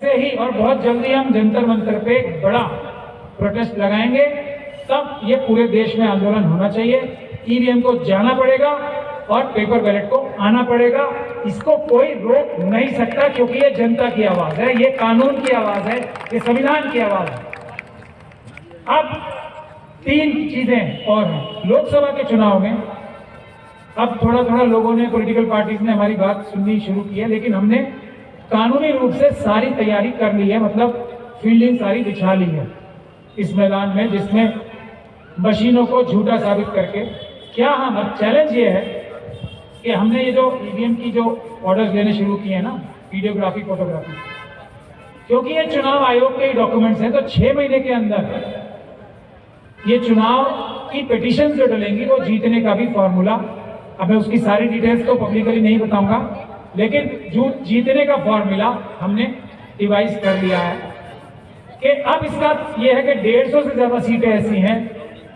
से ही और बहुत जल्दी हम जंतर मंतर पे एक बड़ा प्रोटेस्ट लगाएंगे। तब ये पूरे देश में आंदोलन होना चाहिए। ईवीएम को जाना पड़ेगा और पेपर बैलेट को आना पड़ेगा। इसको कोई रोक नहीं सकता, क्योंकि ये जनता की आवाज है, ये कानून की आवाज है, ये संविधान की आवाज है। अब 3 चीजें और हैं लोकसभा के चुनाव में। अब थोड़ा थोड़ा लोगों ने, पॉलिटिकल पार्टीज ने हमारी बात सुननी शुरू की है, लेकिन हमने कानूनी रूप से सारी तैयारी कर ली है, मतलब फील्डिंग सारी बिछा ली है इस मैदान में, जिसमें मशीनों को झूठा साबित करके क्या हम, अब चैलेंज ये है कि हमने ये जो ईवीएम की जो ऑर्डर्स लेने शुरू किए हैं ना, वीडियोग्राफी, फोटोग्राफी, क्योंकि ये चुनाव आयोग के ही डॉक्यूमेंट्स हैं, तो 6 महीने के अंदर ये चुनाव की पिटीशन जो डलेंगी वो जीतने का भी फॉर्मूला, अब मैं उसकी सारी डिटेल्स तो पब्लिकली नहीं बताऊंगा, लेकिन जो जीतने का फॉर्मूला हमने डिवाइस कर लिया है कि अब इसका ये है कि 150 से ज्यादा सीटें ऐसी हैं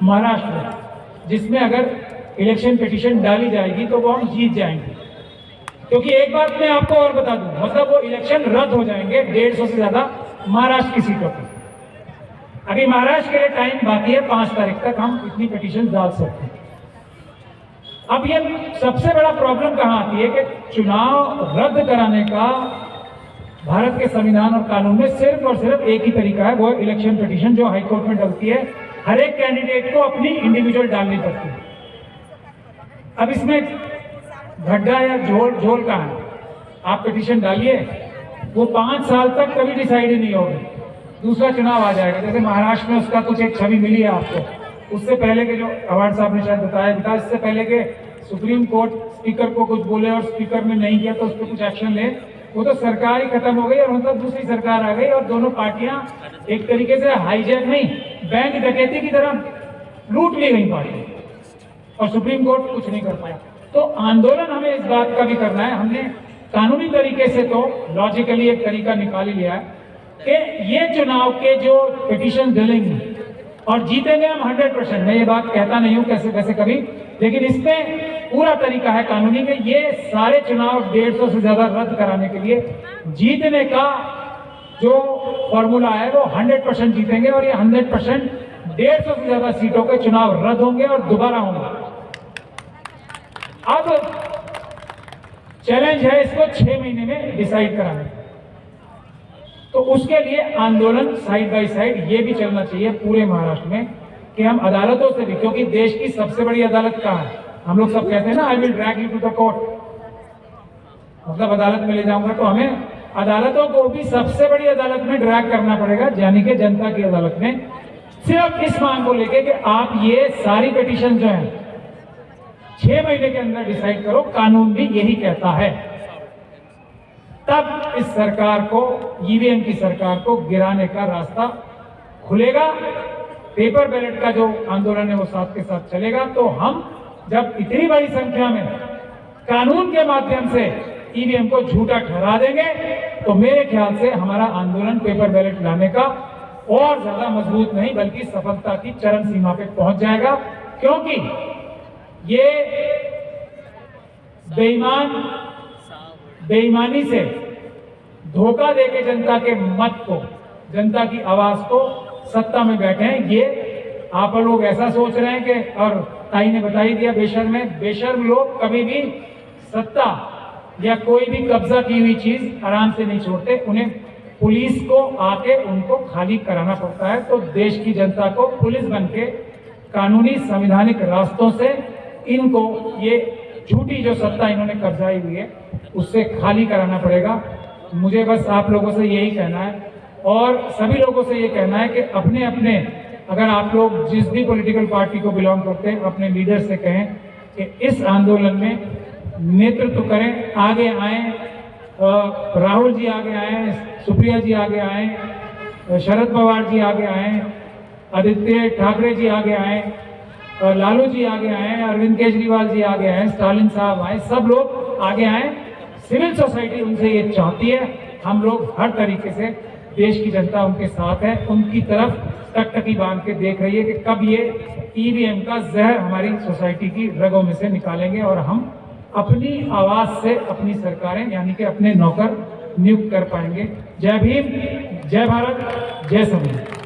महाराष्ट्र में जिसमें अगर इलेक्शन पिटीशन डाली जाएगी तो वो हम जीत जाएंगे। क्योंकि एक बात मैं आपको और बता दूं, मतलब वो इलेक्शन रद्द हो जाएंगे 150 से ज्यादा महाराष्ट्र की सीटों पर। अभी महाराष्ट्र के लिए टाइम बाकी है, 5 तारीख तक हम इतनी पिटीशन डाल सकते हैं। अब ये सबसे बड़ा प्रॉब्लम कहां आती है कि चुनाव रद्द कराने का भारत के संविधान और कानून में सिर्फ और सिर्फ एक ही तरीका है, वो इलेक्शन पिटीशन जो हाईकोर्ट में डलती है। हर एक कैंडिडेट को अपनी इंडिविजुअल डालनी पड़ती है। अब इसमें गड्ढा या झोल कहां है? आप पिटीशन डालिए, वो 5 साल तक कभी डिसाइड ही नहीं होगी, दूसरा चुनाव आ जाएगा। जैसे महाराष्ट्र में उसका कुछ एक छवि मिली है आपको, उससे पहले के जो अवार्ड साहब ने शायद बताया था, इससे पहले के सुप्रीम कोर्ट स्पीकर को कुछ बोले और स्पीकर ने नहीं किया तो उस पर कुछ एक्शन ले, वो तो सरकार ही खत्म हो गई और मतलब दूसरी सरकार आ गई और दोनों पार्टियां एक तरीके से हाईजैक नहीं, बैंक डकैती की तरह लूट ली गई पार्टी, और सुप्रीम कोर्ट कुछ नहीं कर पाया। तो आंदोलन हमें इस बात का भी करना है। हमने कानूनी तरीके से तो लॉजिकली एक तरीका निकाल ही लिया है कि ये चुनाव के जो पिटीशन डलेंगी और जीतेंगे हम 100%। मैं ये बात कहता नहीं हूं कैसे वैसे कभी, लेकिन इसमें पूरा तरीका है कानूनी के ये सारे चुनाव 150 से ज्यादा रद्द कराने के लिए जीतने का जो फॉर्मूला है वो 100% जीतेंगे और ये 100% 150 से ज्यादा सीटों के चुनाव रद्द होंगे और दोबारा होंगे। अब चैलेंज है इसको 6 महीने में डिसाइड कराने, तो उसके लिए आंदोलन साइड बाय साइड ये भी चलना चाहिए पूरे महाराष्ट्र में कि हम अदालतों से भी, क्योंकि देश की सबसे बड़ी अदालत कहाँ है? हम लोग सब कहते हैं ना, I will drag you to the court, मतलब अदालत में ले जाऊंगा, तो हमें अदालतों को भी सबसे बड़ी अदालत में ड्रैग करना पड़ेगा, यानी कि जनता की अदालत में, सिर्फ इस मांग को लेके कि आप ये सारी पिटीशन जो है 6 महीने के अंदर डिसाइड करो। कानून भी यही कहता है। तब इस सरकार को, ईवीएम की सरकार को गिराने का रास्ता खुलेगा। पेपर बैलेट का जो आंदोलन है वो साथ के साथ चलेगा। तो हम जब इतनी बड़ी संख्या में कानून के माध्यम से ईवीएम को झूठा ठहरा देंगे तो मेरे ख्याल से हमारा आंदोलन पेपर बैलेट लाने का और ज्यादा मजबूत नहीं बल्कि सफलता की चरम सीमा पे पहुंच जाएगा। क्योंकि ये बेईमानी से धोखा देके जनता के मत को, जनता की आवाज को सत्ता में बैठे हैं। ये आप लोग ऐसा सोच रहे हैं कि, और ताई ने बता ही दिया, बेशर्म लोग कभी भी सत्ता या कोई भी कब्जा की हुई चीज आराम से नहीं छोड़ते, उन्हें पुलिस को आके उनको खाली कराना पड़ता है। तो देश की जनता को पुलिस बनके कानूनी संवैधानिक रास्तों से इनको ये झूठी जो सत्ता इन्होंने कब्जाई हुई है उससे खाली कराना पड़ेगा। मुझे बस आप लोगों से यही कहना है और सभी लोगों से ये कहना है कि अपने अपने, अगर आप लोग जिस भी पॉलिटिकल पार्टी को बिलोंग करते हैं, अपने लीडर से कहें कि इस आंदोलन में नेतृत्व करें, आगे आए। राहुल जी आगे आए, सुप्रिया जी आगे आए, शरद पवार जी आगे आए, आदित्य ठाकरे जी आगे आए, लालू जी आगे आए, अरविंद केजरीवाल जी आगे आए, स्टालिन साहब आए, सब लोग आगे आए। सिविल सोसाइटी उनसे ये चाहती है। हम लोग हर तरीके से, देश की जनता उनके साथ है, उनकी तरफ टकटकी बांध के देख रही है कि कब ये ईवीएम का जहर हमारी सोसाइटी की रगों में से निकालेंगे और हम अपनी आवाज से अपनी सरकारें यानी कि अपने नौकर नियुक्त कर पाएंगे। जय भीम, जय भारत, जय संविधान।